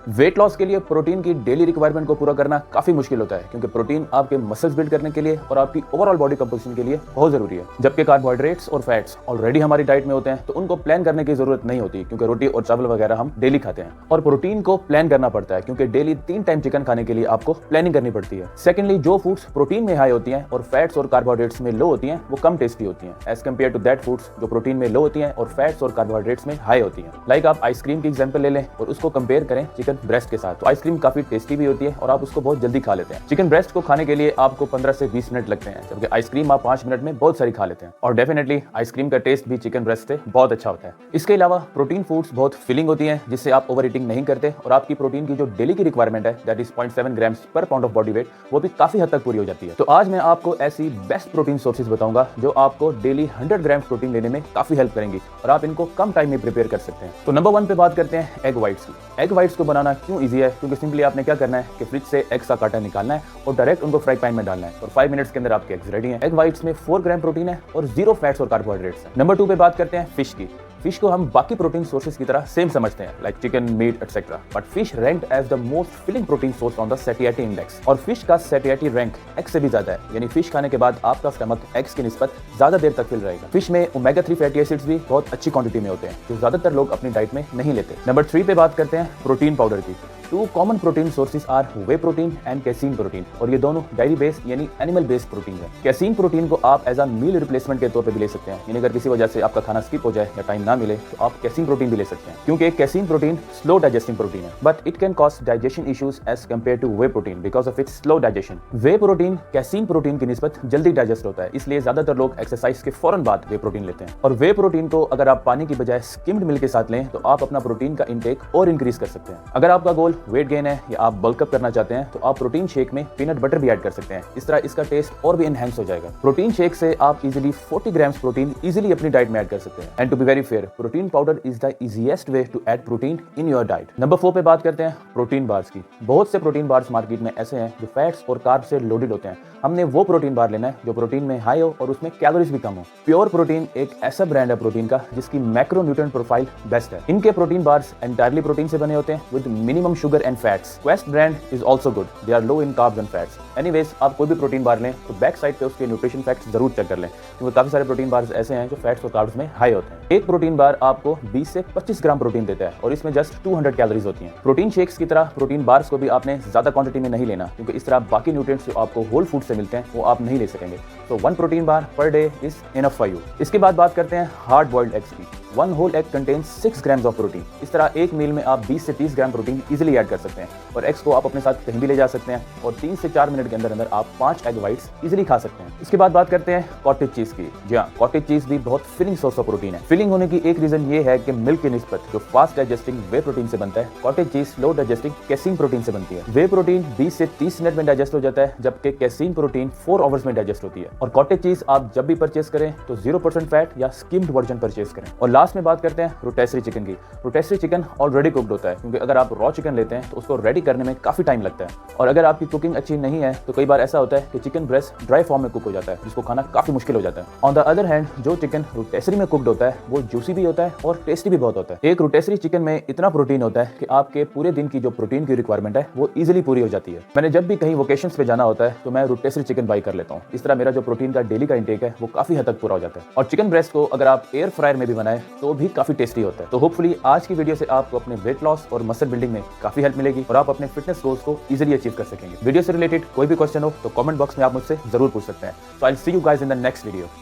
Weight loss के लिए protein की डेली रिक्वायरमेंट को पूरा करना काफी मुश्किल होता है, क्योंकि प्रोटीन आपके मसल्स बिल्ड करने के लिए और आपकी ओवरऑल बॉडी कंपोजिशन के लिए बहुत जरूरी है। जबकि कार्बोहाइड्रेट्स और फैट्स ऑलरेडी हमारी डाइट में होते हैं, तो उनको प्लान करने की जरूरत नहीं होती, क्योंकि रोटी और चावल वगैरह हम डेली खाते हैं। और प्रोटीन को प्लान करना पड़ता है, क्योंकि डेली 3 टाइम चिकन खाने के लिए आपको प्लानिंग करनी पड़ती है। सेकेंडली, जो फूड्स प्रोटीन में हाई होती हैं और फैट्स और कार्बोहाइड्रेट्स में लो होती हैं, वो कम टेस्टी होती हैं as compare to that foods जो प्रोटीन में लो होती हैं और फैट्स और कार्बोहाइड्रेट्स में हाई होती हैं। लाइक आप आइसक्रीम की एग्जांपल ले लें और उसको कंपेयर करें चिकन ब्रेस्ट के साथ, तो आइसक्रीम काफी टेस्टी भी होती है और आप उसको बहुत जल्दी खा लेते हैं। चिकन ब्रेस्ट को खाने के लिए आपको 15 से 20 मिनट लगते हैं, जबकि आइसक्रीम आप 5 मिनट में बहुत सारी खा लेते हैं। और डेफिनेटली आइसक्रीम का टेस्ट भी चिकन ब्रेस्ट से बहुत अच्छा होता है। इसके अलावा प्रोटीन फूड्स बहुत फिलिंग होती हैं, जिससे आप ओवर ईटिंग नहीं करते और आपकी प्रोटीन की जो डेली की रिक्वायरमेंट है, दैट इज 0.7 ग्राम्स पर पाउंड ऑफ बॉडी वेट, वो भी काफी हद तक पूरी हो जाती है। तो आज मैं आपको ऐसी बेस्ट प्रोटीन सोर्सेज बताऊंगा जो आपको डेली 100 ग्राम प्रोटीन लेने में काफी हेल्प करेंगी और आप इनको कम टाइम में प्रिपेयर कर सकते हैं। तो नंबर 1 पे बात करते हैं एग व्हाइट्स की। एग व्हाइट्स को बनाना क्यों इजी है? क्योंकि सिंपली आपने क्या करना है कि फ्रिज से एग्स का काटा निकालना है और डायरेक्ट उनको फ्राई पैन में डालना है और 5 मिनट्स के अंदर आपके एग्स रेडी हैं। एग व्हाइट्स में 4 ग्राम प्रोटीन है और 0 फैट्स और कार्बोहाइड्रेट्स है। नंबर 2 पे बात करते हैं फिश की। फिश को हम बाकी प्रोटीन सोर्सेज की तरह सेम समझते हैं, like chicken, meat etcetera, but fish ranked as the most filling protein source on the satiety index. और फिश का सैटिएटी रैंक एग्स से भी ज्यादा है, यानी फिश खाने के बाद आपका स्टमक एग्स की निस्बत ज्यादा देर तक फिल रहेगा। फिश में ओमेगा 3 फैटी एसिड्स भी बहुत अच्छी क्वांटिटी में होते हैं, जो ज्यादातर लोग अपनी डाइट में नहीं लेते। नंबर 3 पे बात करते हैं प्रोटीन पाउडर की। 2 common protein sources are whey protein and casein protein, और ये दोनों डायरी बेस्ड यानी एनिमल बेस्ड प्रोटीन है। कैसीन प्रोटीन को आप एज अ मील रिप्लेसमेंट के तौर पे भी ले सकते हैं, यानी अगर किसी वजह से आपका खाना स्किप हो जाए या टाइम ना मिले तो आप कैसीन प्रोटीन भी ले सकते हैं, क्योंकि casein protein slow digesting protein है, but it can cause digestion issues as compare to whey protein because of its slow digestion. Whey protein casein protein की निस्बत जल्दी डाइजेस्ट होता है, इसलिए ज्यादातर लोग एक्सरसाइज के फौरन बाद वे प्रोटीन लेते हैं। और वे प्रोटीन को अगर आप पानी की बजाय स्किम्ड मिल्क के साथ लें तो आप अपना प्रोटीन का इंटेक और इंक्रीज कर सकते हैं। अगर आपका गोल वेट गेन है या आप बल्कअप करना चाहते हैं तो आप प्रोटीन शेक में पीनट बटर भी ऐड कर सकते हैं, इस तरह इसका टेस्ट और भी एनहांस हो जाएगा। प्रोटीन शेक से आप इजीली 40 ग्राम्स प्रोटीन इजीली अपनी डाइट में ऐड कर सकते हैं। And to be very fair, protein powder is the easiest way to add protein in your diet. Number 4 पे बात करते हैं प्रोटीन बार्स की। बहुत से प्रोटीन बार्स मार्केट में ऐसे हैं जो फैट्स और कार्ब से लोडेड होते हैं। हमने वो प्रोटीन बार लेना है जो प्रोटीन में हाई हो और उसमें कैलोरीज भी कम हो। प्योर प्रोटीन एक ऐसा ब्रांड है प्रोटीन का जिसकी मैक्रो न्यूट्रिएंट प्रोफाइल बेस्ट है। इनके प्रोटीन बार्स एंटायरली प्रोटीन से बने होते हैं with minimum sugar and fats. Quest brand is also good, they are low in carbs and fats. Anyways, आप कोई भी प्रोटीन बार लें तो बैक साइड पे उसके न्यूट्रिशन फैक्ट्स जरूर चेक कर लें, क्योंकि काफी सारे प्रोटीन बार्स ऐसे हैं जो फैट्स और कार्ब्स में हाई होते हैं। एक प्रोटीन बार आपको 20 से 25 ग्राम प्रोटीन देता है और इसमें जस्ट 200 कैलोरीज होती हैं। प्रोटीन शेक्स की तरह प्रोटीन बार्स को भी आपने ज्यादा क्वांटिटी में नहीं लेना, क्योंकि इस तरह बाकी न्यूट्रिएंट्स जो आपको होल फूड से मिलते हैं वो आप नहीं ले सकेंगे। तो 1 protein bar per day is enough for you. इसके बाद बात करते हैं हार्ड बॉइल्ड एग्स की। 1 whole egg contains 6 grams of protein. इस तरह एक मील में आप 20 से 30 ग्राम प्रोटीन इजीली ऐड कर सकते हैं और एग्स को आप अपने साथ कहीं भी ले जा सकते हैं और 3 से 4 मिनट के अंदर अंदर आप 5 एग व्हाइट्स इजीली खा सकते हैं। इसके बाद बात करते हैं कॉटेज चीज की। जी हाँ, कॉटेज चीज भी बहुत फिलिंग सोर्स ऑफ प्रोटीन है। फिलिंग होने की एक रीजन ये है कि मिल्क की निस्बत जो फास्ट डाइजेस्टिंग वे प्रोटीन से बनता है, cottage cheese slow digesting casein protein से बनती है। वे प्रोटीन 20 से 30 मिनट में डाइजेस्ट हो जाता है, जबकि कैसीन प्रोटीन 4 आवर्स में डाइजेस्ट होती है। और कॉटेज चीज आप जब भी परचेस करें तो 0% फैट या स्किम्ड वर्जन परचेस करें। और लास्ट में बात करते हैं रोटेसरी चिकन की। रोटेसरी चिकन ऑलरेडी कुक्ड होता है, क्योंकि अगर आप रॉ चिकन लेते हैं तो उसको रेडी करने में काफी टाइम लगता है। और अगर आपकी कुकिंग अच्छी नहीं है तो कई बार ऐसा होता है कि चिकन ब्रेस्ट ड्राई फॉर्म में कुक हो जाता है, जिसको खाना काफी मुश्किल हो जाता है। ऑन द अदर हैंड, जो चिकन रोटेसरी में कुक्ड होता है वो जूसी भी होता है और टेस्टी भी बहुत होता है। एक रोटेसरी चिकन में इतना प्रोटीन होता है कि आपके पूरे दिन की जो प्रोटीन की रिक्वायरमेंट है वो इजीली पूरी हो जाती है। मैंने जब भी कहीं वोकेशंस पे जाना होता है तो मैं रोटेसरी चिकन बाई कर लेता हूँ। इस तरह मेरा जो प्रोटीन का डेली का इंटेक है वो काफी हद तक पूरा हो जाता है। और चिकन ब्रेस्ट को अगर आप एयर फ्रायर में भी बनाए तो भी काफी टेस्टी होता है। तो होपफुली आज की वीडियो से आपको अपने वेट लॉस और मसल बिल्डिंग में काफी हेल्प मिलेगी और आप अपने फिटनेस गोल्स को इजीली अचीव कर सकेंगे। वीडियो से रिलेटेड कोई भी क्वेश्चन हो तो कमेंट बॉक्स में आप मुझसे जरूर पूछ सकते हैं। So I will see you guys in the next video.